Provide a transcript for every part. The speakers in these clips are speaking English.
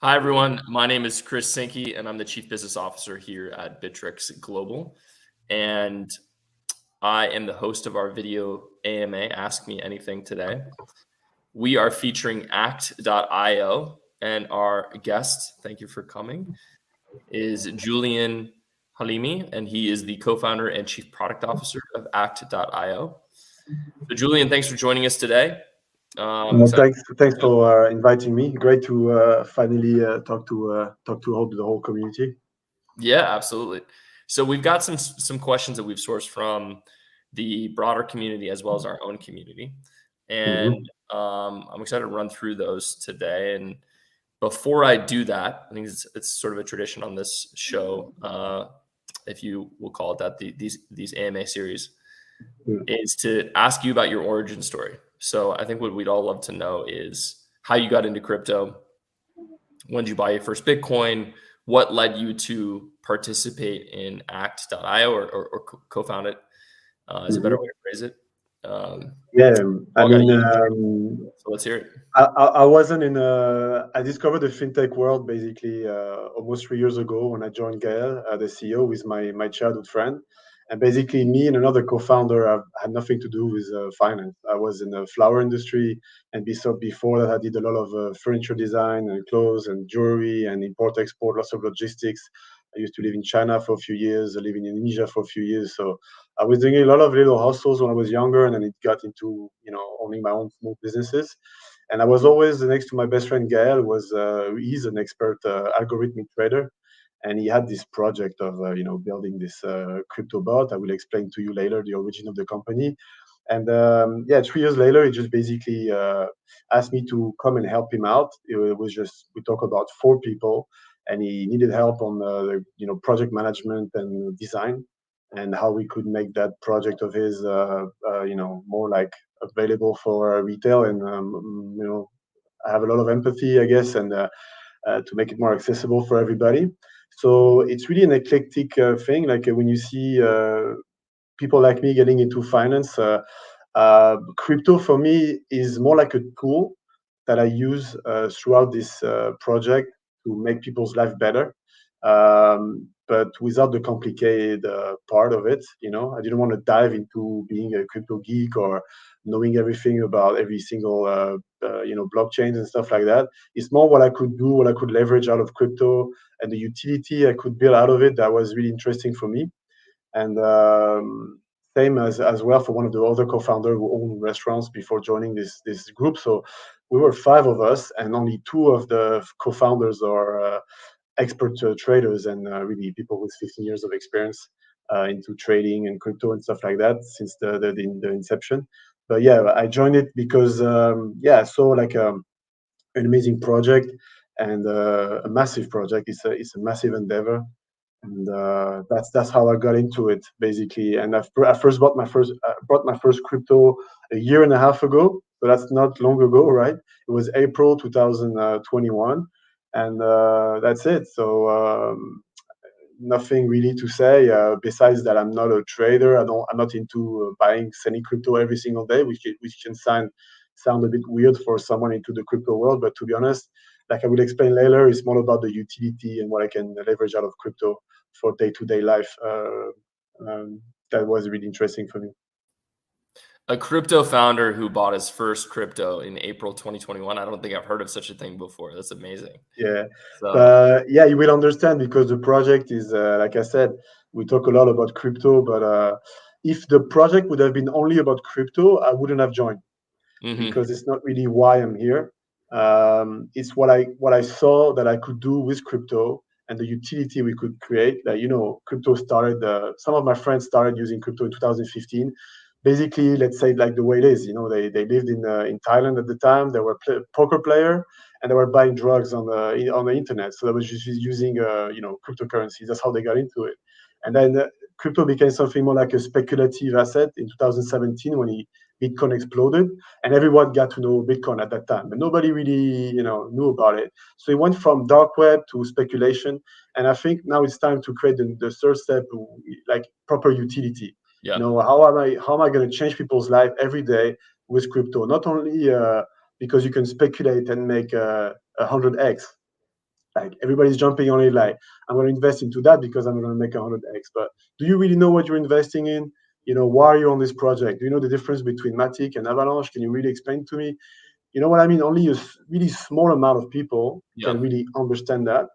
Hi, everyone. My name is Chris Sankey, and I'm the Chief Business Officer here at Bittrex Global. And I am the host of our video AMA, Ask Me Anything today. We are featuring Act.io, and our guest, thank you for coming, is Julien Halimi, and he is the co-founder and chief product officer of Act.io. So Julien, thanks for joining us today. Thanks for inviting me. Great to finally talk to the whole community. Yeah, absolutely. So we've got some questions that we've sourced from the broader community as well as our own community, and I'm excited to run through those today. And before I do that, I think it's sort of a tradition on this show, if you will call it that, these AMA series, is to ask you about your origin story. So I think what we'd all love to know is how you got into crypto. When did you buy your first Bitcoin? What led you to participate in Act.io or co-found it? Is a better way to phrase it. So let's hear it. I wasn't in I discovered the fintech world basically almost 3 years ago when I joined Gael, the CEO, with my childhood friend. And basically, me and another co-founder had nothing to do with finance. I was in the flower industry, and before that, I did a lot of furniture design and clothes and jewelry and import-export, lots of logistics. I used to live in China for a few years, living in Indonesia for a few years. So I was doing a lot of little hustles when I was younger, and then it got into owning my own small businesses. And I was always next to my best friend Gael. He's an expert algorithmic trader, and he had this project of building this crypto bot. I will explain to you later the origin of the company. And 3 years later, he just basically asked me to come and help him out. It was just, we talk about 4 people, and he needed help on project management and design, and how we could make that project of his more like available for retail, and I have a lot of empathy, I guess, and to make it more accessible for everybody. So it's really an eclectic thing. Like when you see people like me getting into finance, crypto for me is more like a tool that I use throughout this project to make people's life better, but without the complicated part of it. I didn't want to dive into being a crypto geek or knowing everything about every single blockchains and stuff like that. It's more what I could do, what I could leverage out of crypto, and the utility I could build out of it that was really interesting for me. And same as well for one of the other co-founders who owned restaurants before joining this group. So we were 5 of us, and only 2 of the co-founders are expert traders, and really people with 15 years of experience into trading and crypto and stuff like that since the inception. But yeah, I joined it because I saw like an amazing project and a massive project. It's a massive endeavor, and that's how I got into it basically. And I first bought my first crypto a year and a half ago, so that's not long ago, right? It was April 2021, and that's it. So nothing really to say besides that I'm not a trader. I'm not into buying, selling crypto every single day, which can sound a bit weird for someone into the crypto world. But to be honest, like I will explain later, it's more about the utility and what I can leverage out of crypto for day-to-day life. That was really interesting for me. A crypto founder who bought his first crypto in April 2021. I don't think I've heard of such a thing before. That's amazing. Yeah. So, you will understand because the project is, like I said, we talk a lot about crypto, but if the project would have been only about crypto, I wouldn't have joined, because it's not really why I'm here. It's what I saw that I could do with crypto and the utility we could create. Like, crypto started, some of my friends started using crypto in 2015. Basically, let's say like the way it is, they lived in Thailand at the time. They were poker player, and they were buying drugs on the internet. So they was just using cryptocurrencies. That's how they got into it. And then crypto became something more like a speculative asset in 2017 when Bitcoin exploded, and everyone got to know Bitcoin at that time, but nobody really knew about it. So it went from dark web to speculation, and I think now it's time to create the third step, like proper utility. Yeah. How am I going to change people's life every day with crypto? Not only because you can speculate and make 100x. Like everybody's jumping on it, like I'm going to invest into that because I'm going to make 100x. But do you really know what you're investing in? Why are you on this project? Do you know the difference between Matic and Avalanche? Can you really explain to me? You know what I mean? Only a really small amount of people Yeah. can really understand that.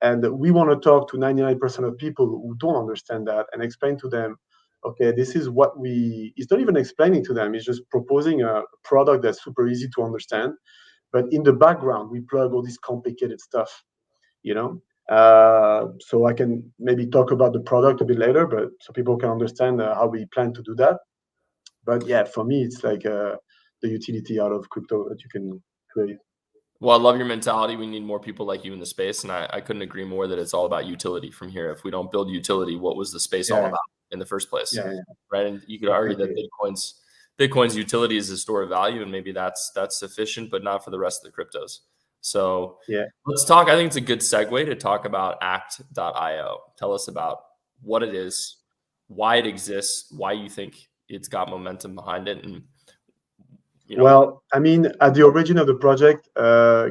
And we want to talk to 99% of people who don't understand that and explain to them, okay, this is what it's not even explaining to them, it's just proposing a product that's super easy to understand. But in the background, we plug all this complicated stuff, you know? So I can maybe talk about the product a bit later, but so people can understand how we plan to do that. But yeah, for me, it's like the utility out of crypto that you can create. Well, I love your mentality. We need more people like you in the space, and I couldn't agree more that it's all about utility from here. If we don't build utility, what was the space all Yeah, about in the first place, yeah, right? And you could argue that exactly. Bitcoin's utility is a store of value, and maybe that's sufficient, but not for the rest of the cryptos. So Yeah. let's talk. I think it's a good segue to talk about Act.io. Tell us about what it is, why it exists, why you think it's got momentum behind it, and you know, Well, I mean, at the origin of the project,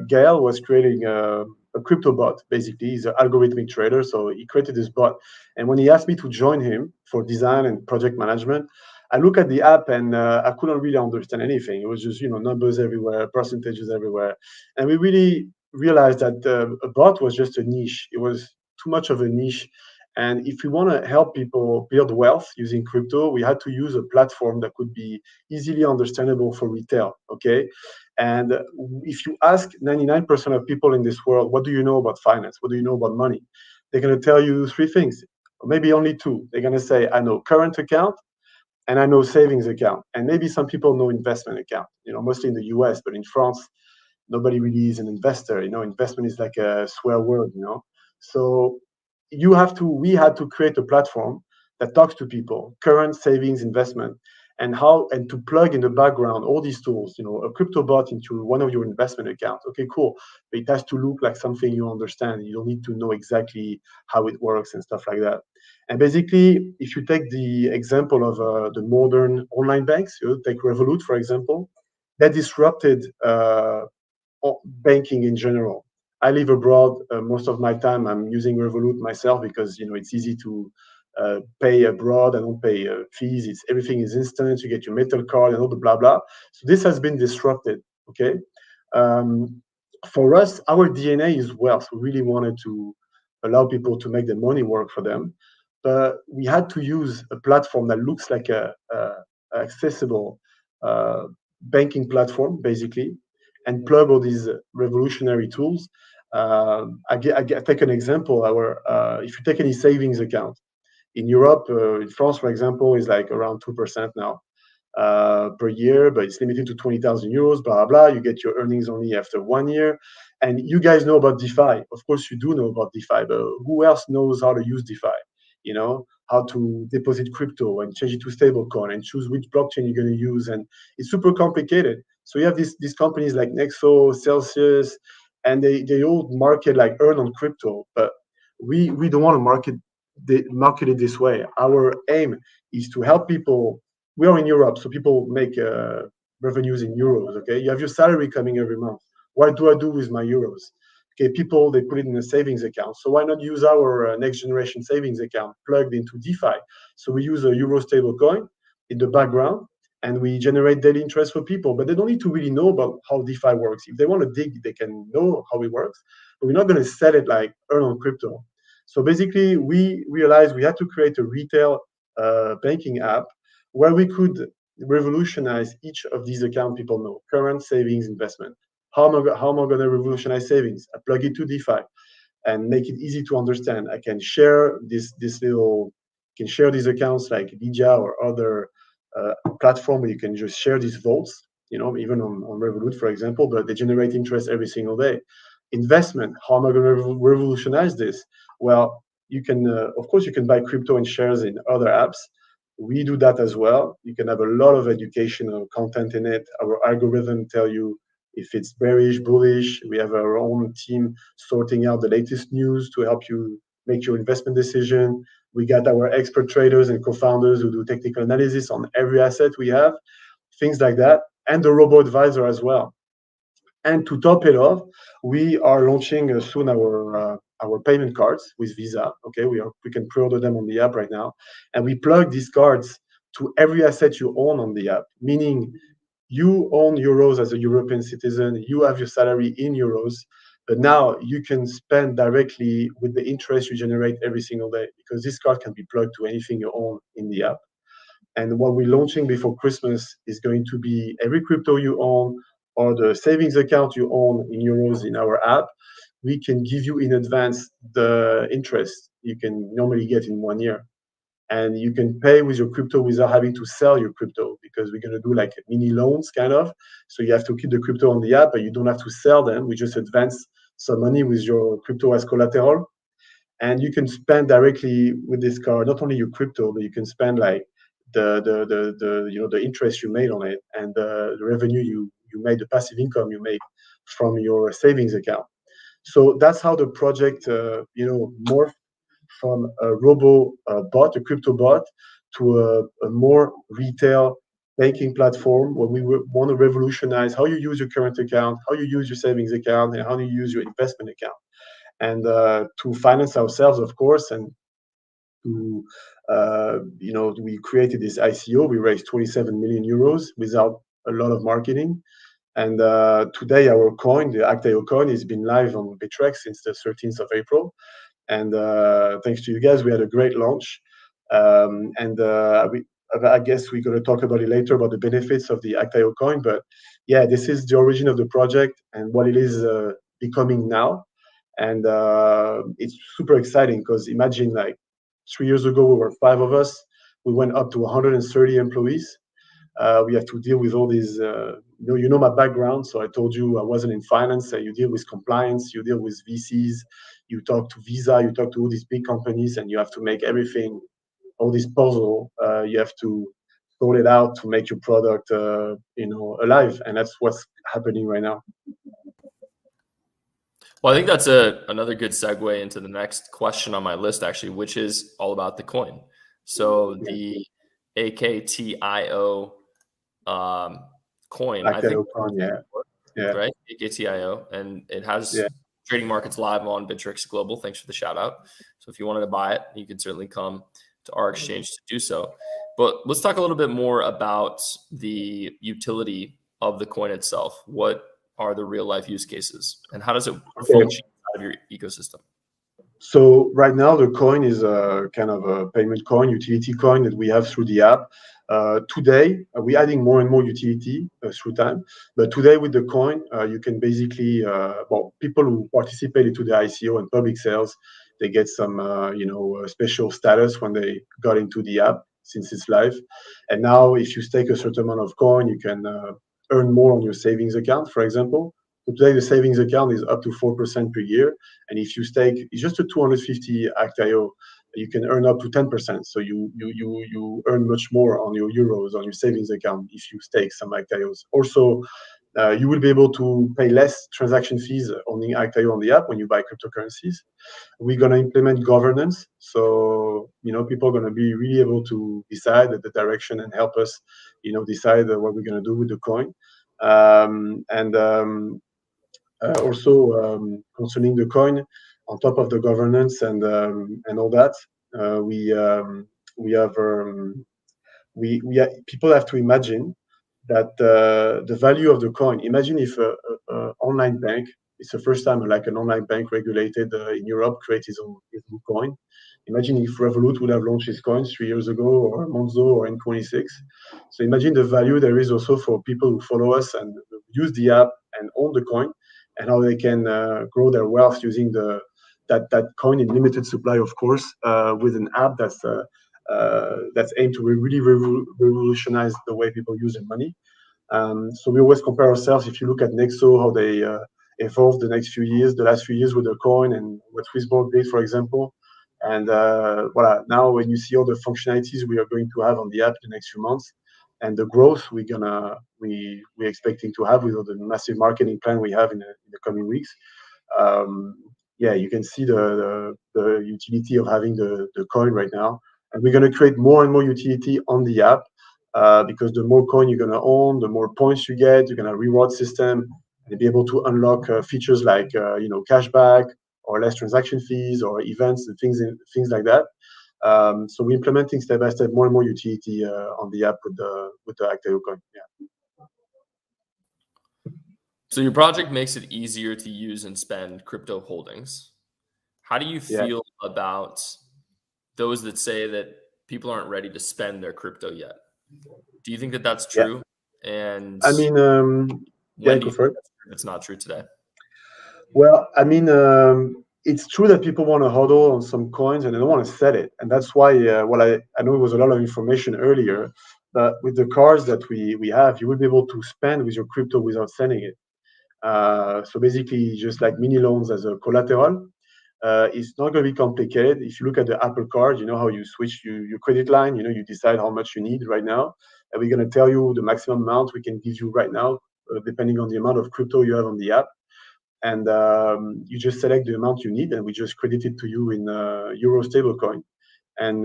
Gael was creating a crypto bot. Basically, he's an algorithmic trader, so he created this bot. And when he asked me to join him for design and project management, I look at the app and I couldn't really understand anything. It was just numbers everywhere, percentages everywhere, and we really realized that a bot was just a niche. It was too much of a niche. And if we want to help people build wealth using crypto, we had to use a platform that could be easily understandable for retail. Okay. And if you ask 99% of people in this world, what do you know about finance? What do you know about money? They're going to tell you three things, or maybe only two. They're going to say, I know current account and I know savings account. And maybe some people know investment account, mostly in the US, but in France, nobody really is an investor. Investment is like a swear word. So we had to create a platform that talks to people, current savings, investment, and to plug in the background all these tools, a crypto bot into one of your investment accounts. Okay, cool. But it has to look like something you understand. You don't need to know exactly how it works and stuff like that. And basically, if you take the example of the modern online banks, take Revolut, for example, that disrupted banking in general. I live abroad most of my time. I'm using Revolut myself because it's easy to pay abroad. I don't pay fees. Everything is instant. You get your metal card and all the blah blah. So this has been disrupted. Okay, um, for us, our DNA is wealth. We really wanted to allow people to make the money work for them, but we had to use a platform that looks like a accessible uh, banking platform, basically, and plug all these revolutionary tools. I take an example. If you take any savings account in Europe, in France, for example, is like around 2% now per year, but it's limited to 20,000 euros, blah, blah. You get your earnings only after 1 year. And you guys know about DeFi. Of course, you do know about DeFi, but who else knows how to use DeFi? How to deposit crypto and change it to stablecoin and choose which blockchain you're going to use. And it's super complicated. So you have these companies like Nexo, Celsius, and they all market like earn on crypto, but we don't want to market it this way. Our aim is to help people. We are in Europe, so people make revenues in euros. Okay, you have your salary coming every month. What do I do with my euros? Okay, people they put it in a savings account. So why not use our next generation savings account plugged into DeFi? So we use a euro stable coin in the background, and we generate daily interest for people. But they don't need to really know about how DeFi works. If they want to dig, they can know how it works. But we're not going to sell it like earn on crypto. So basically, we realized we had to create a retail banking app where we could revolutionize each of these accounts people know, current, savings, investment. How am I going to revolutionize savings? I plug it to DeFi and make it easy to understand. I can share can share these accounts like Lydia or other platform where you can just share these vaults, even on Revolut, for example, but they generate interest every single day. Investment, how am I going to revolutionize this? Well, of course, you can buy crypto and shares in other apps. We do that as well. You can have a lot of educational content in it. Our algorithm tell you if it's bearish, bullish. We have our own team sorting out the latest news to help you make your investment decision. We got our expert traders and co-founders who do technical analysis on every asset we have, things like that, and the robo advisor as well. And to top it off, we are launching soon our payment cards with Visa. Okay, we can pre-order them on the app right now, and we plug these cards to every asset you own on the app. Meaning, you own euros as a European citizen, you have your salary in euros, but now you can spend directly with the interest you generate every single day because this card can be plugged to anything you own in the app. And what we're launching before Christmas is going to be every crypto you own or the savings account you own in euros in our app. We can give you in advance the interest you can normally get in 1 year. And you can pay with your crypto without having to sell your crypto because we're going to do like mini loans kind of. So you have to keep the crypto on the app, but you don't have to sell them. We just advance some money with your crypto as collateral, and you can spend directly with this card not only your crypto, but you can spend like the interest you made on it and the revenue you made, the passive income you make from your savings account. So that's how the project morphed from a robo bot, a crypto bot, to a more retail banking platform where we want to revolutionize how you use your current account, how you use your savings account, and how you use your investment account, and to finance ourselves, of course, and to we created this ICO. We raised 27 million euros without a lot of marketing, and today our coin, the Actio coin, has been live on Bittrex since the 13th of April. And thanks to you guys, we had a great launch. I guess we're going to talk about it later about the benefits of the Actio coin. But yeah, this is the origin of the project and what it is becoming now. And it's super exciting because imagine like 3 years ago, we were 5 of us. We went up to 130 employees. We have to deal with all these, my background. So I told you I wasn't in finance. You deal with compliance, you deal with VCs, you talk to Visa, you talk to all these big companies, and you have to make everything, all this puzzle, you have to sort it out to make your product, alive. And that's what's happening right now. Well, I think that's another good segue into the next question on my list, actually, which is all about the coin. So the AKTIO coin, I think, coin, yeah, right? AKTIO, and it has yeah. trading markets live on Bittrex Global. Thanks for the shout out. So if you wanted to buy it, you can certainly come to our exchange to do so. But let's talk a little bit more about the utility of the coin itself. What are the real life use cases, and how does it function out of your ecosystem? So right now the coin is a kind of a payment coin, utility coin that we have through the app. Today we're adding more and more utility through time. But today with the coin, you can basically, people who participate into the ICO and public sales, they get some, special status when they got into the app since it's live. And now if you stake a certain amount of coin, you can earn more on your savings account, for example. So today the savings account is up to 4% per year. And if you stake just a 250 Actio, you can earn up to 10%. So you earn much more on your euros on your savings account if you stake some Actios. Also, you will be able to pay less transaction fees on the Actio on the app when you buy cryptocurrencies. We're going to implement governance. So, people are going to be really able to decide the direction and help us, decide what we're going to do with the coin. Also, concerning the coin, on top of the governance and all that, people have to imagine that the value of the coin. Imagine if a online bank, it's the first time like an online bank regulated in Europe creates his own coin. Imagine if Revolut would have launched his coins 3 years ago, or Monzo, or N26. So imagine the value there is also for people who follow us and use the app and own the coin, and how they can grow their wealth using that coin in limited supply, of course, with an app that's aimed to really revolutionize the way people use their money. So we always compare ourselves. If you look at Nexo, how they evolved the last few years with their coin, and what Swissborg did, for example. And voila, now when you see all the functionalities we are going to have on the app in the next few months, and the growth we're expecting to have with all the massive marketing plan we have in the coming weeks, you can see the utility of having the coin right now. And we're going to create more and more utility on the app, because the more coin you're going to own, the more points you get. You're going to reward system, and be able to unlock features like cashback or less transaction fees or events and things like that. So we're implementing step by step more and more utility on the app with the Actio coin. Yeah. So your project makes it easier to use and spend crypto holdings. How do you Yeah. feel about those that say that people aren't ready to spend their crypto yet? Do you think that that's Yeah. true? And I mean, yeah, when do go you for think it. that's true if it's not true today? Well, I mean, it's true that people want to hodl on some coins and they don't want to sell it, and that's why. Well, I know it was a lot of information earlier, but with the cards that we have, you will be able to spend with your crypto without selling it. So basically, just like mini loans as a collateral. It's not going to be complicated. If you look at the Apple Card, you know how you switch your credit line. You know, you decide how much you need right now, and we're going to tell you the maximum amount we can give you right now, depending on the amount of crypto you have on the app. And you just select the amount you need, and we just credit it to you in Euro stablecoin. And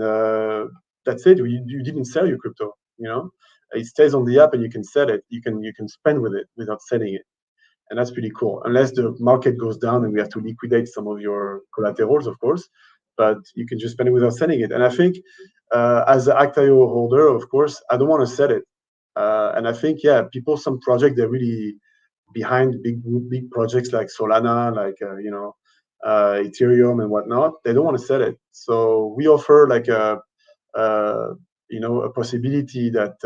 that's it. You didn't sell your crypto. You know, it stays on the app, and you can sell it. You can spend with it without selling it, and that's pretty cool. Unless the market goes down and we have to liquidate some of your collaterals, of course, but you can just spend it without selling it. And I think as an Actio holder, of course, I don't want to sell it. And I think, yeah, people, some project, they're really behind big projects like Solana, like Ethereum and whatnot. They don't want to sell it. So we offer like uh, a possibility that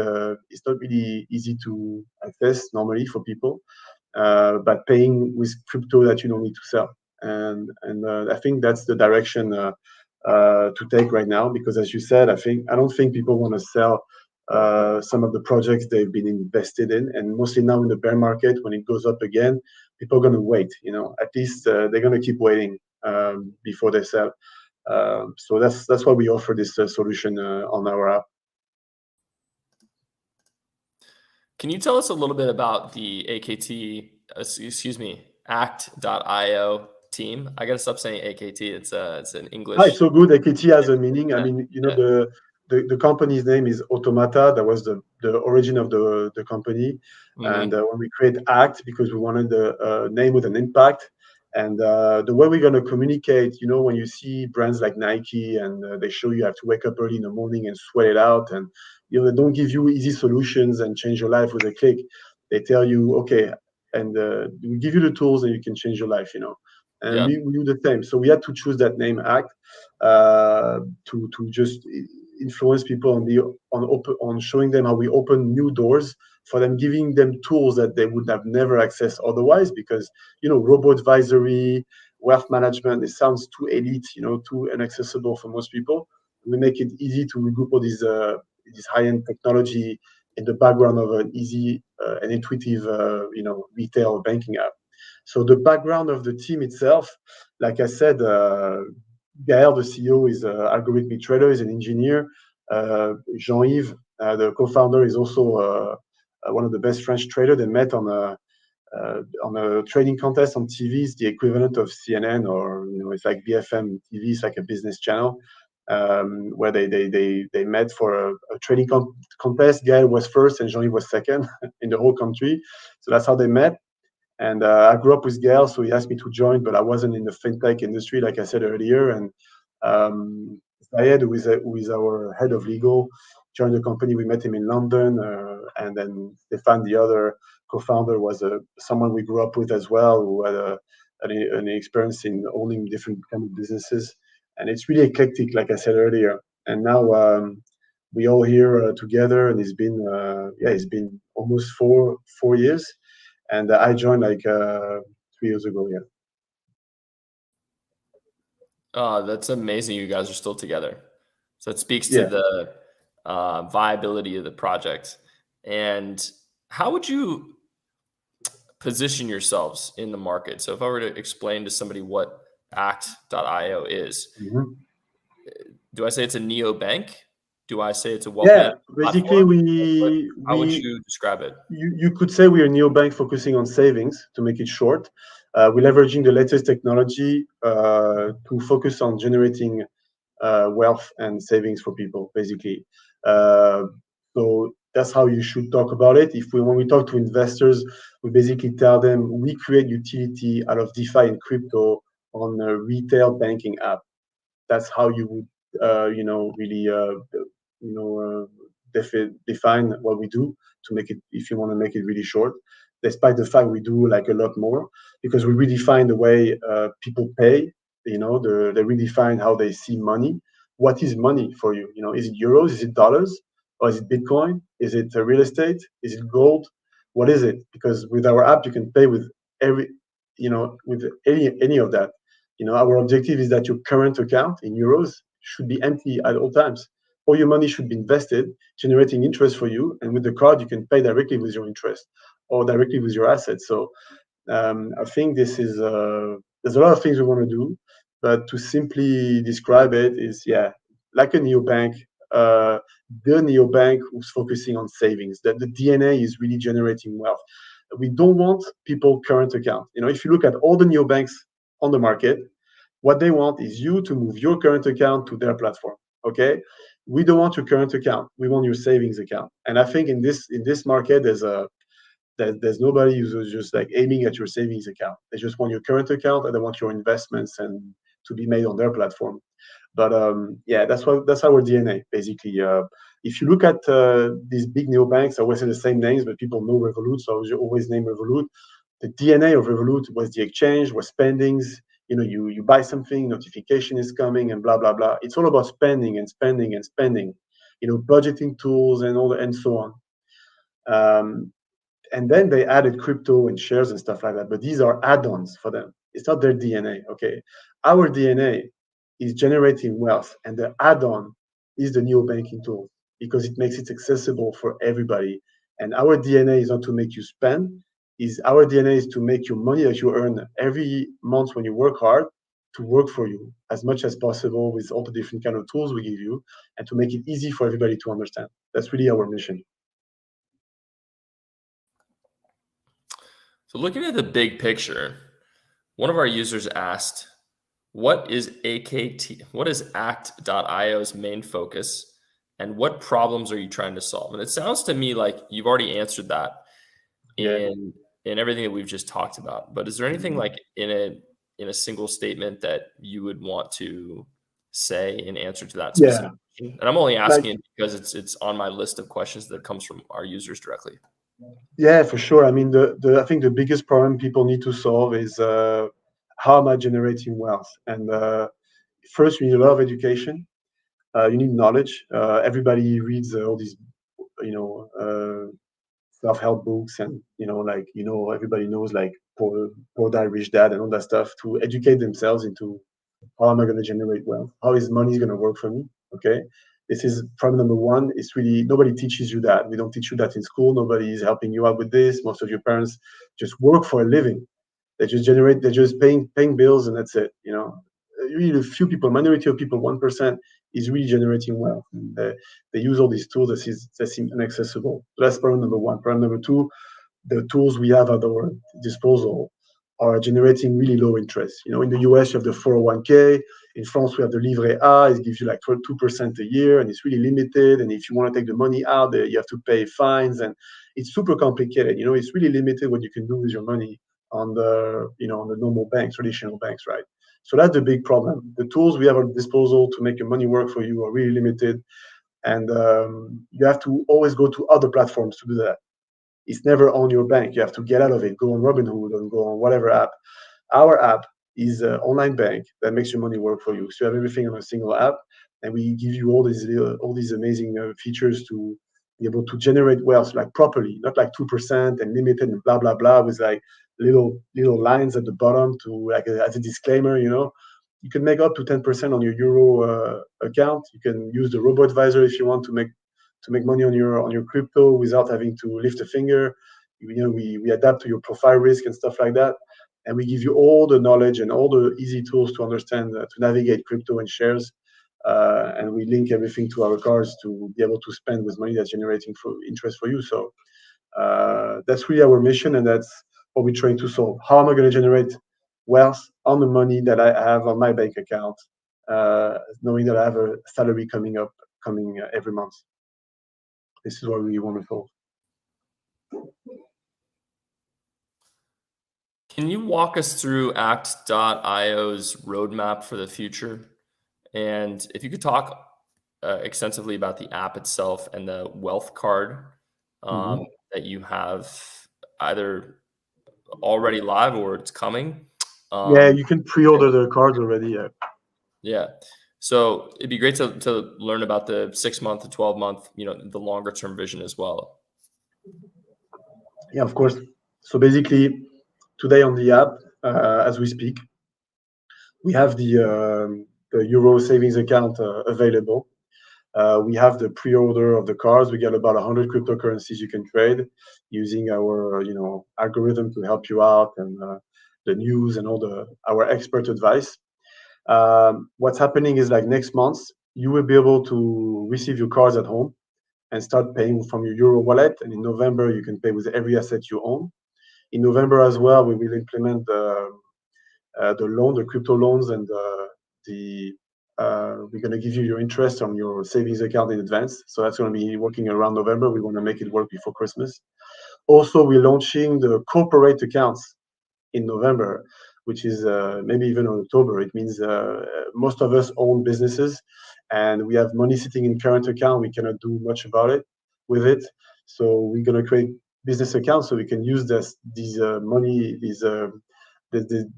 it's not really easy to access normally for people, but paying with crypto that you don't need to sell. And I think that's the direction to take right now, because as you said, I don't think people want to sell some of the projects they've been invested in, and mostly now in the bear market when it goes up again, people are going to wait. At least they're going to keep waiting before they sell. So that's why we offer this solution on our app. Can you tell us a little bit about the AKT, excuse me, Act.io team? I gotta stop saying AKT. It's an It's English. so good. AKT has a meaning. I Yeah, mean, yeah. the company's name is Automata. That was the origin of the company. And Mhm. when we create Act, because we wanted the name with an impact. And the way we're going to communicate, when you see brands like Nike and they show you have to wake up early in the morning and sweat it out, and they don't give you easy solutions and change your life with a click. They tell you, okay, and we give you the tools and you can change your life. And Yeah. we do the same. So we had to choose that name Act to just influence people on showing them how we open new doors for them, giving them tools that they would have never accessed otherwise. Because robo advisory, wealth management, it sounds too elite, too inaccessible for most people. We make it easy to regroup all this high-end technology in the background of an easy and intuitive, retail banking app. So the background of the team itself, like I said, Gaël, the CEO, is an algorithmic trader, is an engineer. Jean-Yves, the co-founder, is also one of the best French traders. They met on a trading contest on TV. It's the equivalent of CNN, or it's like BFM TV. It's like a business channel where they met for a trading contest. Gaël was first and Jean-Yves was second in the whole country. So that's how they met. And I grew up with Gaël, so he asked me to join, but I wasn't in the fintech industry, like I said earlier. And Zayed, who is our head of legal, joined the company. We met him in London. And then Stefan, the other co-founder, was someone we grew up with as well, who had an experience in owning different kind of businesses. And it's really eclectic, like I said earlier. And now we all here together, and it's been almost four years, and I joined like 3 years ago. Yeah. That's amazing. You guys are still together. So it speaks to Yeah. the viability of the project. And how would you position yourselves in the market? So if I were to explain to somebody what Act.io is, Mhm. do I say it's a neo bank? Do I say it's a wealth Yeah. management Basically, platform? How would we you describe it? you could say we are a neobank focusing on savings, to make it short. We're leveraging the latest technology to focus on generating wealth and savings for people, basically. Uh, so that's how you should talk about it. When we talk to investors, we basically tell them we create utility out of DeFi and crypto on a retail banking app. That's how you would, really, define what we do to make it, if you want to make it really short. Despite the fact we do like a lot more, because we redefine the way people pay. They redefine how they see money. What is money for you? Is it euros? Is it dollars? Or is it Bitcoin? Is it real estate? Is it gold? What is it? Because with our app, you can pay with every, with any of that. Our objective is that your current account in euros should be empty at all times. All your money should be invested, generating interest for you. And with the card, you can pay directly with your interest or directly with your assets. So I think there's a lot of things we want to do, but to simply describe it is, yeah, like a neobank, uh, the neobank who's focusing on savings, that the DNA is really generating wealth. We don't want people current account. If you look at all the neobanks on the market, what they want is you to move your current account to their platform. Okay, we don't want your current account. We want your savings account. And I think in this market, there's nobody who's just like aiming at your savings account. They just want your current account and they want your investments and to be made on their platform. But yeah, that's our DNA basically. If you look at these big neobanks, I always say the same names, but people know Revolut, so I always name Revolut. The DNA of Revolut was the exchange, was spendings. You buy something, notification is coming, and blah blah blah. It's all about spending and spending and spending. Budgeting tools and all and so on. Um, and then they added crypto and shares and stuff like that. But these are add-ons for them. It's not their DNA. Okay, our DNA is generating wealth, and the add-on is the neo banking tool because it makes it accessible for everybody. And our DNA is not to make you spend. Is our DNA is to make your money that you earn every month when you work hard to work for you as much as possible with all the different kind of tools we give you, and to make it easy for everybody to understand. That's really our mission. So looking at the big picture, one of our users asked, what is AKT? What is Act.io's main focus? And what problems are you trying to solve? And it sounds to me like you've already answered that Yeah. in everything that we've just talked about. But is there anything like in a single statement that you would want to say in answer to that Yeah. specific question? And I'm only Like, asking it because it's on my list of questions that comes from our users directly. yeah, for sure. I mean, I think the biggest problem people need to solve is how am I generating wealth? And first, you need a lot of education. You need knowledge. Everybody reads all these, you know, self-help books, and everybody knows like Poor Dad, Rich Dad, and all that stuff to educate themselves into how am I going to generate wealth? How is money going to work for me? Okay. This is problem number one. It's really nobody teaches you that. We don't teach you that in school. Nobody is helping you out with this. Most of your parents just work for a living. They're just paying bills and that's it. Really a few people, minority of people, 1% is really generating wealth. And they use all these tools that seem inaccessible. So that's problem number one. Problem number two, the tools we have at our disposal are generating really low interest. In the US, you have the 401k. In France, we have the Livret A. It gives you like 2% a year, and it's really limited. And if you want to take the money out, you have to pay fines, and it's super complicated. It's really limited what you can do with your money on the normal banks, traditional banks, right? So that's the big problem. The tools we have at disposal to make your money work for you are really limited, and you have to always go to other platforms to do that. It's never on your bank. You have to get out of it. Go on Robinhood and go on whatever app. Our app is an online bank that makes your money work for you. So you have everything on a single app, and we give you all these amazing features to be able to generate wealth like properly, not like 2% and limited and blah blah blah with like little lines at the bottom to like as a disclaimer. You can make up to 10% on your euro account. You can use the robo advisor if you want to make money on your crypto without having to lift a finger. We adapt to your profile risk and stuff like that, and we give you all the knowledge and all the easy tools to understand to navigate crypto and shares. And we link everything to our cards to be able to spend with money that's generating for interest for you. So that's really our mission, and that's what we're trying to solve. How am I going to generate wealth on the money that I have on my bank account, knowing that I have a salary coming every month? This is what we want to solve. Can you walk us through Act.io's roadmap for the future? And if you could talk extensively about the app itself and the wealth card Mm-hmm. that you have either already live or it's coming. Yeah, Um, you can pre-order the cards already. Yeah. yeah. So it'd be great to learn about the 6 month to 12 month, the longer term vision as well. Yeah, of course. So basically, today on the app, as we speak, we have the Euro savings account available. We have the pre-order of the cards. We get about 100 cryptocurrencies you can trade using our algorithm to help you out, and the news and all our expert advice. What's happening is, like, next month you will be able to receive your cards at home and start paying from your Euro wallet. And in November you can pay with every asset you own. In November as well, we will implement the crypto loans, and the we're going to give you your interest on your savings account in advance. So that's going to be working around November. We want to make it work before Christmas. Also, we're launching the corporate accounts in November, which is maybe even in October. It means most of us own businesses, and we have money sitting in current account. We cannot do much about it with it. So we're going to create business accounts so we can use these money,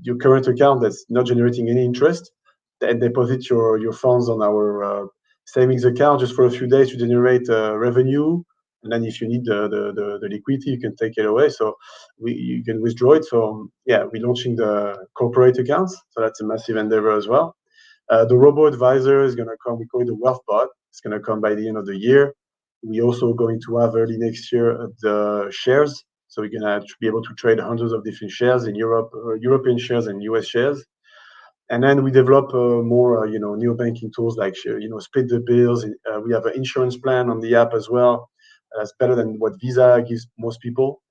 your current account that's not generating any interest, and deposit your funds on our savings account just for a few days to generate revenue. And then if you need the liquidity, you can take it away. So you can withdraw it. So yeah, we're launching the corporate accounts. So that's a massive endeavor as well. The robo advisor is going to come. We call it the wealth bot. It's going to come by the end of the year. We also going to have early next year the shares. So we're going to be able to trade hundreds of different shares in Europe, European shares and US shares. And then we develop more, new banking tools like, split the bills. We have an insurance plan on the app as well. It's better than what Visa gives most people.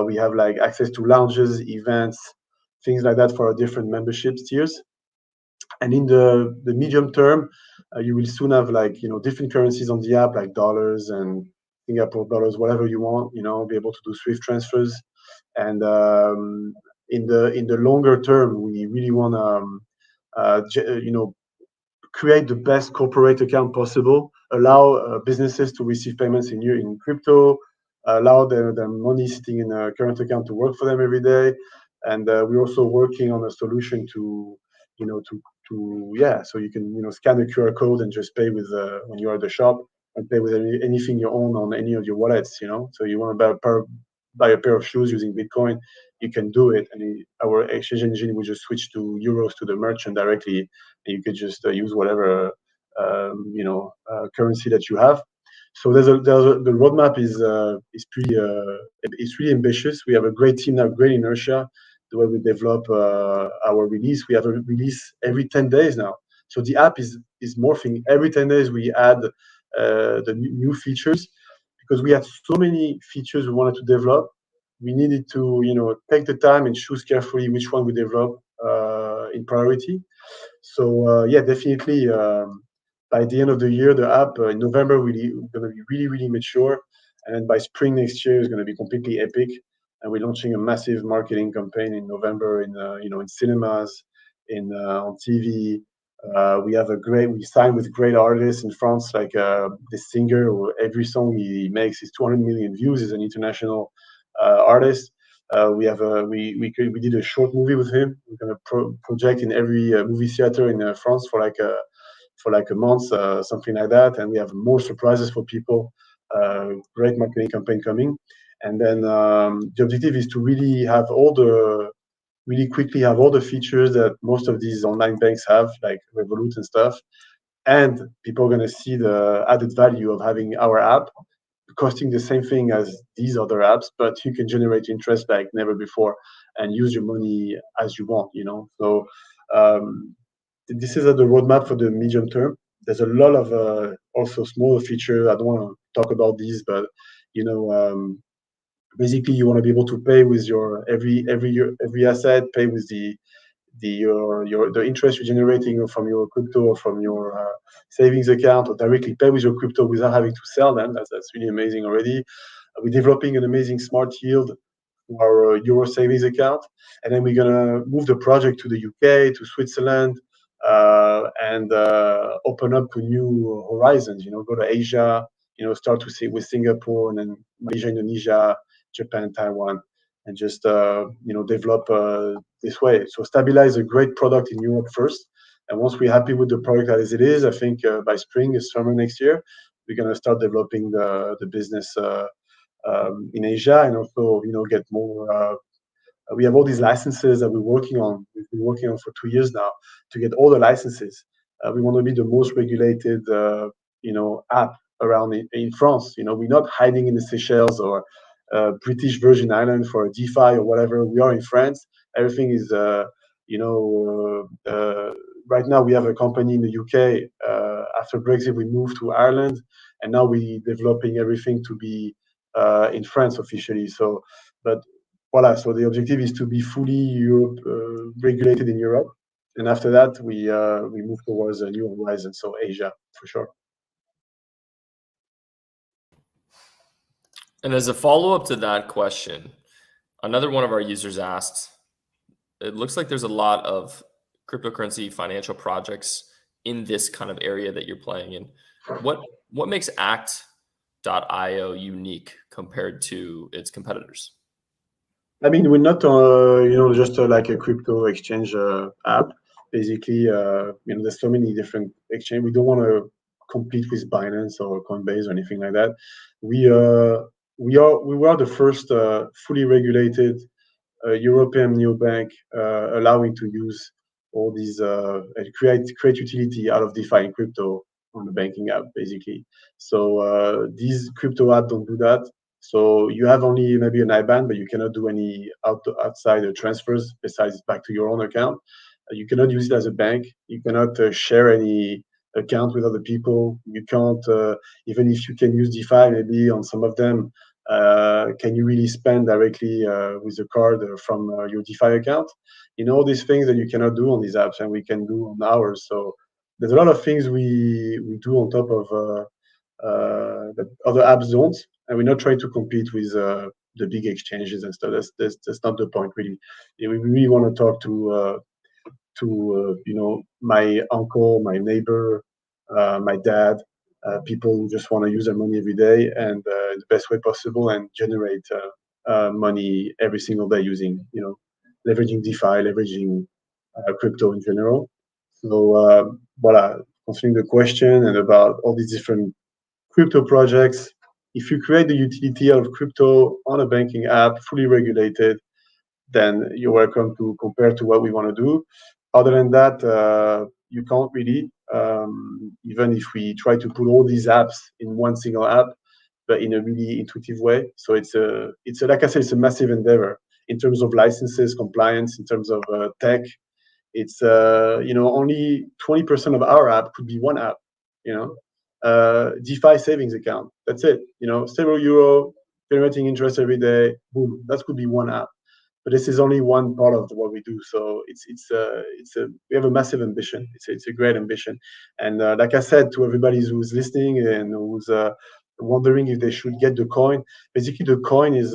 We have, like, access to lounges, events, things like that for our different membership tiers. And in the medium term, you will soon have, like, different currencies on the app, like dollars and Singapore dollars, whatever you want. Be able to do Swift transfers. And in the longer term, we really want to create the best corporate account possible, allow businesses to receive payments in crypto, allow their money sitting in a current account to work for them every day. And we're also working on a solution to, so you can, scan a QR code and just pay with when you're at the shop, and pay with anything you own on any of your wallets. So you want to buy a pair of shoes using Bitcoin, you can do it, and our exchange engine will just switch to euros to the merchant directly, and you could just use whatever currency that you have. So the roadmap is pretty it's really ambitious. We have a great team now, great inertia. The way we develop our release, we have a release every 10 days now. So the app is morphing. Every 10 days we add the new features, because we had so many features we wanted to develop. We needed to take the time and choose carefully which one we develop in priority. So yeah, definitely. By the end of the year, the app in November really going to be really, really mature, and then by spring next year is going to be completely epic. And we're launching a massive marketing campaign in November in cinemas, on TV. We signed with great artists in France, like this singer who every song he makes is 200 million views. Is an international artist. We did a short movie with him. We're gonna project in every movie theater in France for like a month, something like that. And we have more surprises for people. Great marketing campaign coming. And then the objective is to really quickly have all the features that most of these online banks have, like Revolut and stuff. And people are going to see the added value of having our app costing the same thing as these other apps, but you can generate interest like never before and use your money as you want. So this is the roadmap for the medium term. There's a lot of also smaller features. I don't want to talk about these, but you know, basically you want to be able to pay with your every asset, pay with the interest you're generating from your crypto or from your savings account, or directly pay with your crypto without having to sell them. That's really amazing already. We're developing an amazing smart yield for our Euro savings account, and then we're gonna move the project to the UK, to Switzerland, and open up to new horizons. Go to Asia. Start to see with Singapore, and then Malaysia, Indonesia, Japan, Taiwan, and just develop this way. So stabilize a great product in Europe first, and once we're happy with the product as it is, I think by spring, summer next year, we're gonna start developing the business in Asia, and also get more. We have all these licenses that we're working on. We've been working on for 2 years now to get all the licenses. We want to be the most regulated, app around in France. We're not hiding in the Seychelles or British Virgin Island for a DeFi or whatever. We are in France. Everything is, right now we have a company in the UK. After Brexit, we moved to Ireland, and now we're developing everything to be in France officially. So, but voila. So the objective is to be fully Europe regulated in Europe, and after that we move towards a new horizon. So Asia for sure. And as a follow-up to that question, another one of our users asked, it looks like there's a lot of cryptocurrency financial projects in this kind of area that you're playing in. What makes Act.io unique compared to its competitors? I mean, we're not, just like a crypto exchange app. Basically, there's so many different exchange. We don't want to compete with Binance or Coinbase or anything like that. We were the first fully regulated European neobank allowing to use all these and create utility out of DeFi and crypto on the banking app, basically. So these crypto apps don't do that. So you have only maybe an IBAN, but you cannot do any outside transfers besides back to your own account. You cannot use it as a bank. You cannot share any account with other people. You can't, even if you can use DeFi, maybe on some of them, can you really spend directly with the card from your DeFi account? All these things that you cannot do on these apps, and we can do on ours. So there's a lot of things we do on top of that other apps don't, and we're not trying to compete with the big exchanges and stuff. That's not the point, really. We really want to talk to my uncle, my neighbor, my dad, people who just want to use their money every day and the best way possible and generate money every single day using, leveraging DeFi, leveraging crypto in general. So, voila, answering the question and about all these different crypto projects. If you create the utility of crypto on a banking app, fully regulated, then you're welcome to compare to what we want to do. Other than that, you can't really, even if we try to put all these apps in one single app, but in a really intuitive way. So it's like I said, it's a massive endeavor in terms of licenses, compliance, in terms of tech. It's only 20% of our app could be one app. DeFi savings account. That's it. Several euro generating interest every day. Boom. That could be one app. But this is only one part of what we do. So we have a massive ambition. It's a great ambition. And like I said to everybody who's listening and who's wondering if they should get the coin, basically the coin is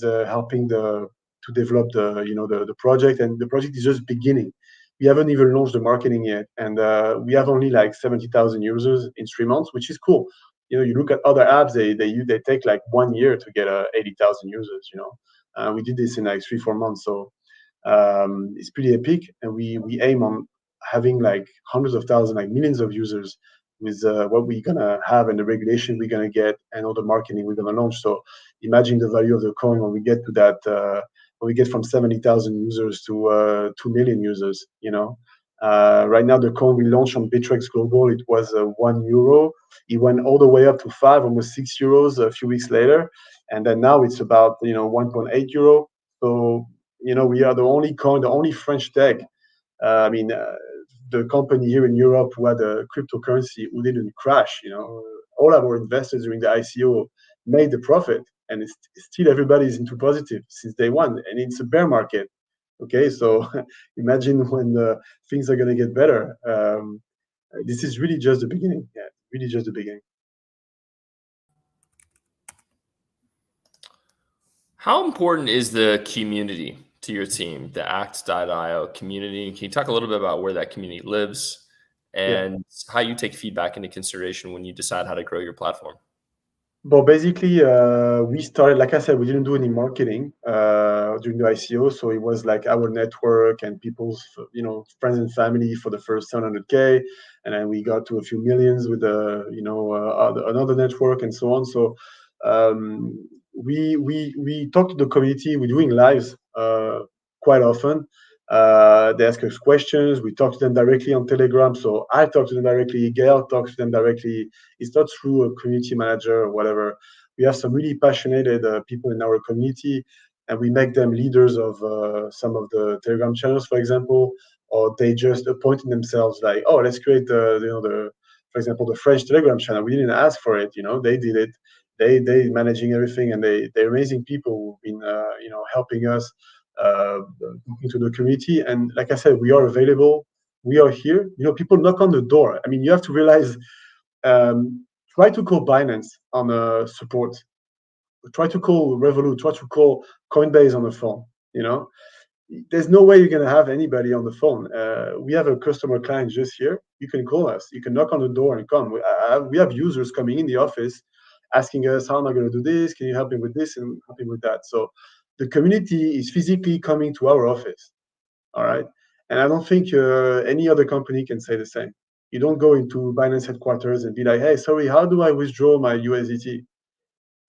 helping to develop the project, and the project is just beginning. We haven't even launched the marketing yet, and we have only like 70,000 users in 3 months, which is cool. You look at other apps, they take like 1 year to get 80,000 users. We did this in like 3-4 months, so it's pretty epic, and we aim on having like hundreds of thousands, like millions of users with what we're gonna have and the regulation we're gonna get and all the marketing we're gonna launch. So imagine the value of the coin when we get to that. When we get from 70,000 users to 2 million users. Right now the coin we launched on Bittrex Global, it was €1. It went all the way up to 5, almost €6 a few weeks later, and then now it's about €1.8. So we are the only coin, the only French tech. The company here in Europe who had a cryptocurrency who didn't crash. All of our investors during the ICO made the profit, and it's still everybody's into positive since day one, and it's a bear market. Okay, so imagine when things are going to get better. This is really just the beginning. Yeah, really just the beginning. How important is the community to your team, the Act.io community? Can you talk a little bit about where that community lives Yeah. and how you take feedback into consideration when you decide how to grow your platform? But basically, we started, like I said, we didn't do any marketing during the ICO, so it was like our network and people's, friends and family for the first 700K, and then we got to a few millions with another network and so on. So we talk to the community. We're doing lives quite often. They ask us questions. We talk to them directly on Telegram. So I talk to them directly. Gail talks to them directly. It's not through a community manager or whatever. We have some really passionate people in our community, and we make them leaders of some of the Telegram channels, for example, or they just appointed themselves like, oh, let's create for example, the French Telegram channel. We didn't ask for it, they did it. They managing everything, and they're amazing people who've been helping us talking to the community. And like I said, we are available. We are here. People knock on the door. I mean, you have to realize, try to call Binance on support. Try to call Revolut. Try to call Coinbase on the phone. There's no way you're going to have anybody on the phone. We have a customer client just here. You can call us. You can knock on the door and come. We have users coming in the office asking us, how am I going to do this? Can you help me with this and help me with that? So the community is physically coming to our office. All right. And I don't think any other company can say the same. You don't go into Binance headquarters and be like, hey, sorry, how do I withdraw my USDT?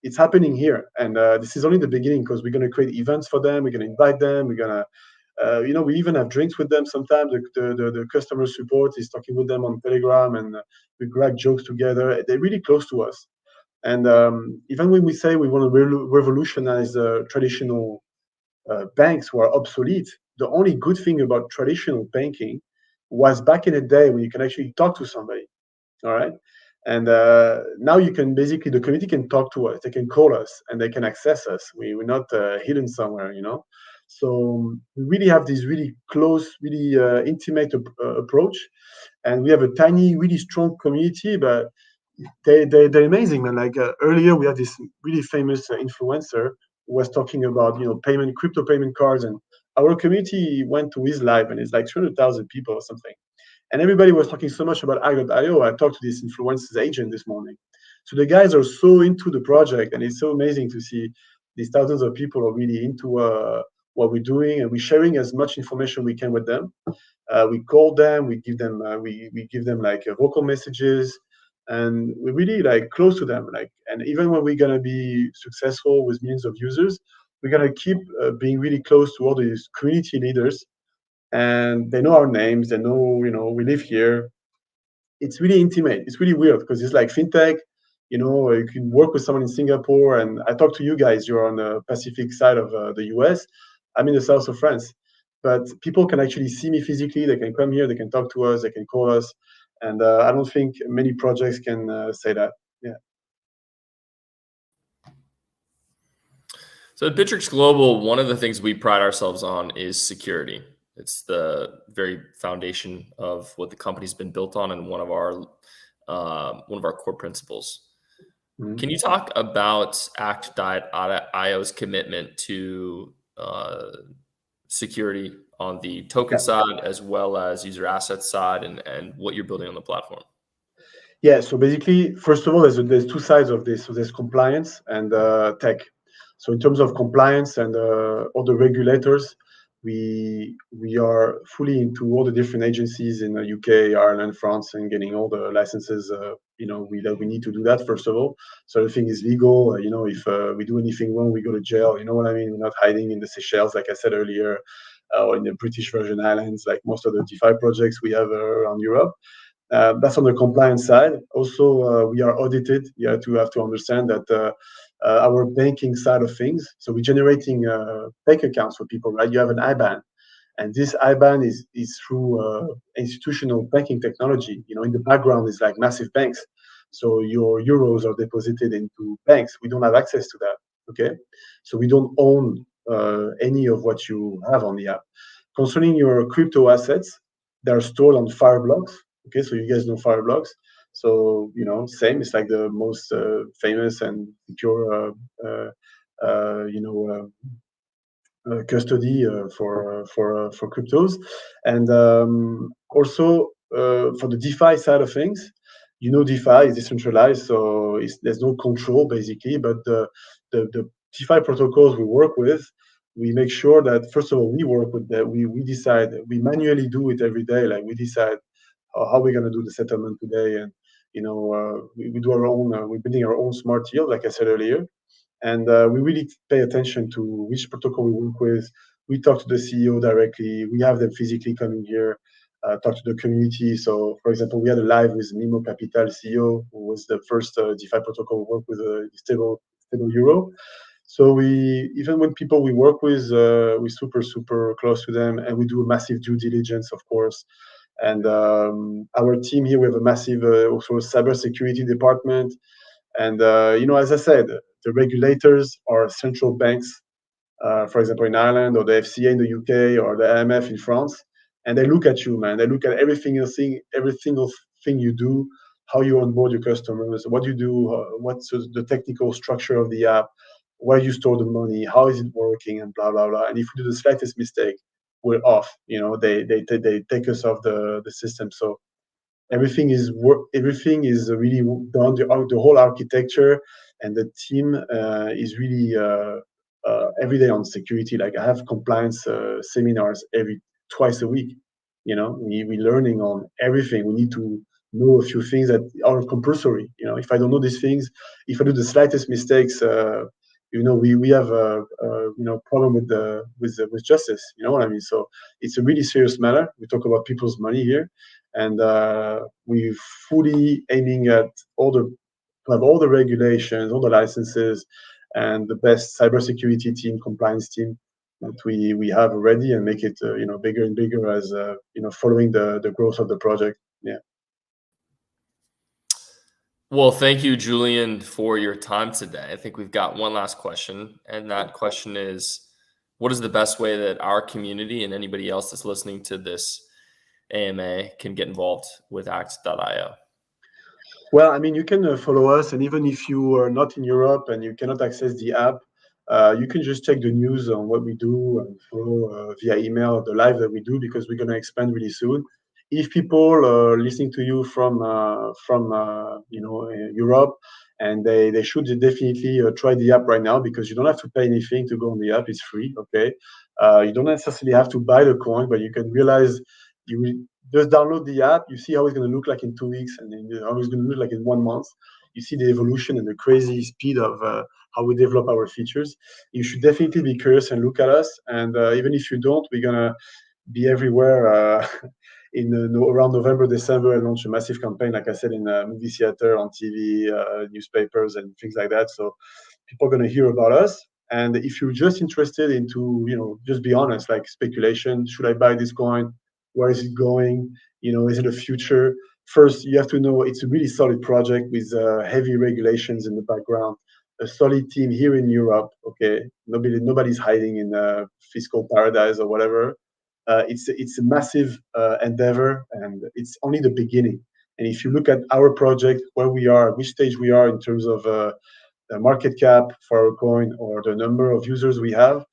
It's happening here. And this is only the beginning, because we're going to create events for them. We're going to invite them. We're going to, we even have drinks with them sometimes. The customer support is talking with them on Telegram, and we crack jokes together. They're really close to us. And even when we say we want to revolutionize traditional banks who are obsolete, the only good thing about traditional banking was back in the day when you can actually talk to somebody. All right. And now you can basically, the community can talk to us, they can call us, and they can access us. We're not hidden somewhere. So we really have this really close, really intimate approach. And we have a tiny, really strong community, but they're amazing, man. Like earlier, we had this really famous influencer who was talking about crypto payment cards, and our community went to his live, and it's like 300,000 people or something. And everybody was talking so much about Act.io. I talked to this influencer's agent this morning. So the guys are so into the project, and it's so amazing to see these thousands of people are really into what we're doing, and we're sharing as much information we can with them. We call them, we give them like vocal messages, and we're really like close to them. Like, and even when we're gonna be successful with millions of users, we're gonna keep being really close to all these community leaders, and they know our names. They know, we live here. It's really intimate. It's really weird because it's like fintech. You can work with someone in Singapore, and I talk to you guys. You're on the Pacific side of the US. I'm in the south of France, but people can actually see me physically. They can come here. They can talk to us. They can call us, and I don't think many projects can say that. Yeah. So at Bittrex Global, one of the things we pride ourselves on is security. It's the very foundation of what the company's been built on, and one of our core principles. Mhm. Can you talk about Act.io's commitment to security on the token Yeah. side as well as user asset side, and what you're building on the platform? Yeah. So basically, first of all, there's two sides of this. So there's compliance and tech. So in terms of compliance and all the regulators, we are fully into all the different agencies in the UK, Ireland, France, and getting all the licenses. We need to do that first of all. So everything is legal. If we do anything wrong, we go to jail. You know what I mean? We're not hiding in the Seychelles, like I said earlier, or in the British Virgin Islands, like most of the DeFi projects we have around Europe. That's on the compliance side. Also, we are audited. You have to understand that our banking side of things. So we're generating bank accounts for people, right? You have an IBAN, and this IBAN is through institutional banking technology. In the background is like massive banks. So your euros are deposited into banks. We don't have access to that. Okay, so we don't own any of what you have on the app. Concerning your crypto assets, they are stored on Fireblocks. Okay, so you guys know Fireblocks. So same. It's like the most famous and secure, custody for cryptos, and also for the DeFi side of things. DeFi is decentralized, so there's no control basically. But the DeFi protocols we work with, we make sure that first of all we work with that. We decide, we manually do it every day. Like we decide how we're going to do the settlement today, and we do our own. We're building our own smart yield, like I said earlier. And we really pay attention to which protocol we work with. We talk to the CEO directly. We have them physically coming here, talk to the community. So, for example, we had a live with Mimo Capital CEO, who was the first DeFi protocol we work with stable euro. So even when people we work with, we're super close to them, and we do a massive due diligence, of course. And our team here, we have a massive also cybersecurity department. And as I said, the regulators are central banks, for example, in Ireland, or the FCA in the UK, or the IMF in France, and they look at you, man. They look at every single thing you do, how you onboard your customers, what you do, what's the technical structure of the app, where you store the money, how is it working, and blah blah blah. And if we do the slightest mistake, we're off. They take us off the system. So everything is really done. The whole architecture and the team is really every day on security. Like I have compliance seminars every twice a week. We're learning on everything. We need to know a few things that are compulsory. If I don't know these things, if I do the slightest mistakes, we have a problem with justice. You know what I mean? So it's a really serious matter. We talk about people's money here, and we're fully aiming at have all the regulations, all the licenses, and the best cybersecurity team, compliance team that we have already, and make it bigger and bigger as following the growth of the project. Yeah. Well, thank you, Julien, for your time today. I think we've got one last question, and that question is, what is the best way that our community and anybody else that's listening to this AMA can get involved with Act.io? Well, I mean, you can follow us, and even if you are not in Europe and you cannot access the app, you can just check the news on what we do and follow via email the live that we do, because we're going to expand really soon. If people are listening to you from Europe, and they should definitely try the app right now, because you don't have to pay anything to go on the app. It's free, okay? You don't necessarily have to buy the coin, but you can realize you just download the app. You see how it's going to look like in 2 weeks, and then how it's going to look like in 1 month. You see the evolution and the crazy speed of how we develop our features. You should definitely be curious and look at us. And even if you don't, we're going to be everywhere around November, December, and launch a massive campaign, like I said, in movie theater, on TV, newspapers, and things like that. So people are going to hear about us. And if you're just interested into, just be honest, like speculation, should I buy this coin? Where is it going? Is it a future? First, you have to know it's a really solid project with heavy regulations in the background, a solid team here in Europe. Okay, nobody's hiding in fiscal paradise or whatever. It's a massive endeavor, and it's only the beginning. And if you look at our project, where we are, which stage we are in terms of the market cap for our coin, or the number of users we have,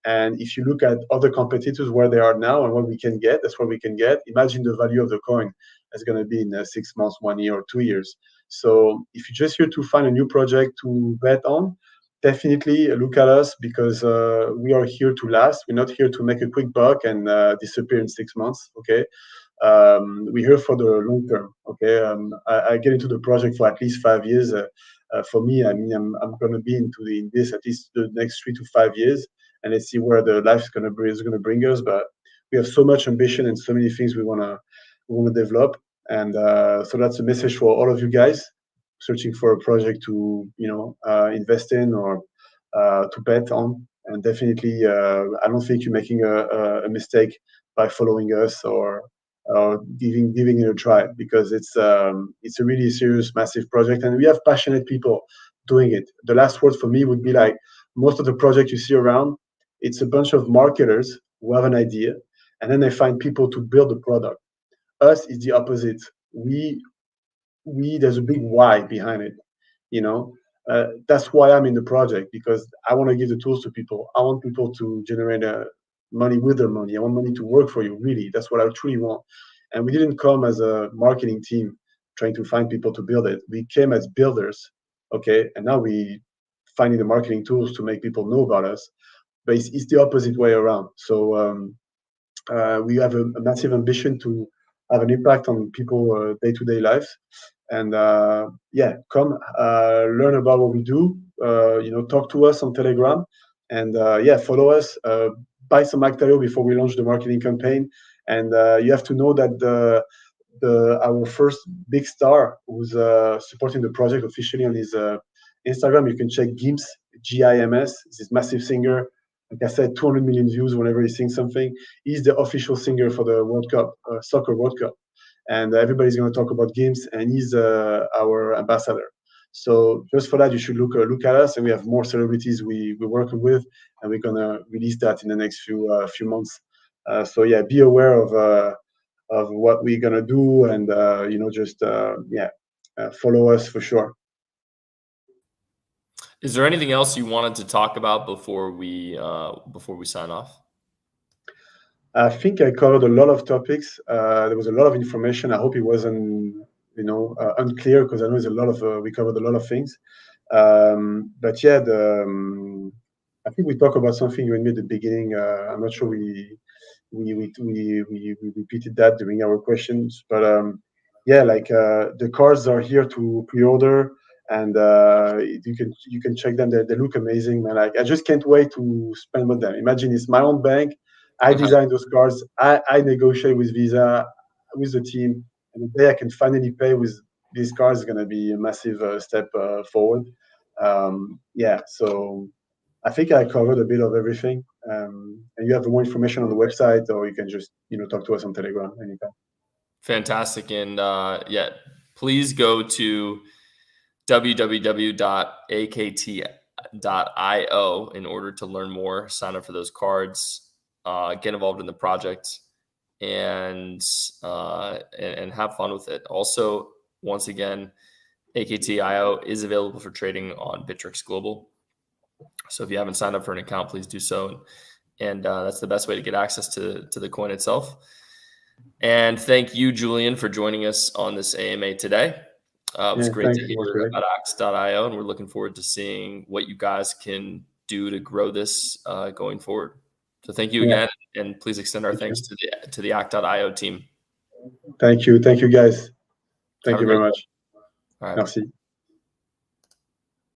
and if you look at other competitors, where they are now and what we can get, that's what we can get. Imagine the value of the coin is going to be in 6 months, 1 year, or 2 years. So if you're just here to find a new project to bet on, definitely look at us, because we are here to last. We're not here to make a quick buck and disappear in 6 months. Okay. We're here for the long term. Okay. I get into the project for at least 5 years. For me, I mean, I'm going to be in this at least the next 3 to 5 years, and let's see where the life is going to bring us. But we have so much ambition and so many things we want to develop, and so that's a message for all of you guys searching for a project to invest in, or to bet on. And definitely, I don't think you're making a mistake by following us, or giving it a try, because it's a really serious, massive project, and we have passionate people doing it. The last word for me would be, like, most of the projects you see around, It's a bunch of marketers who have an idea, and then they find people to build the product. Us is the opposite. We there's a big why behind it, you know. That's why I'm in the project, because I want to give the tools to people. I want people to generate money with their money. I want money to work for you. Really, that's what I truly want. And we didn't come as a marketing team trying to find people to build it. We came as builders, okay, and now we finding the marketing tools to make people know about us. But it's the opposite way around. So we have a massive ambition to have an impact on people day-to-day lives. And yeah, come learn about what we do. Talk to us on Telegram, and yeah, follow us. Buy some Actaio before we launch the marketing campaign. And you have to know that our first big star who's supporting the project officially on his Instagram. You can check Gims, Gims. This massive singer. Like I said, 200 million views whenever he sings something. He's the official singer for the World Cup, Soccer World Cup. And everybody's going to talk about Gims, and he's our ambassador. So just for that, you should look at us, and we have more celebrities we're working with, and we're going to release that in the next few months. So yeah, be aware of what we're going to do, and just follow us for sure. Is there anything else you wanted to talk about before we sign off? I think I covered a lot of topics. There was a lot of information. I hope it wasn't, unclear, because I know we covered a lot of things. But yeah, I think we talked about something you and me at the beginning. I'm not sure we repeated that during our questions, but yeah, like the cards are here to pre-order, and you can check them. They look amazing, man. Like I just can't wait to spend with them. Imagine it's my own bank. I designed those cards. I negotiate with Visa, with the team, and the day I can finally pay with these cards is going to be a massive step forward. Yeah, so I think I covered a bit of everything. And you have more information on the website, or you can just talk to us on Telegram anytime. Fantastic. And yeah, please go to www.akt.io in order to learn more, sign up for those cards, get involved in the project, and have fun with it. Also, once again, AKT.io is available for trading on Bittrex Global. So if you haven't signed up for an account, please do so. And that's the best way to get access to the coin itself. And thank you, Julien, for joining us on this AMA today. It was great to hear about Act.io, and we're looking forward to seeing what you guys can do to grow this going forward. So thank you again, and please extend our thanks to the Act.io team. Thank you, guys. Thank you very much. All right. Merci.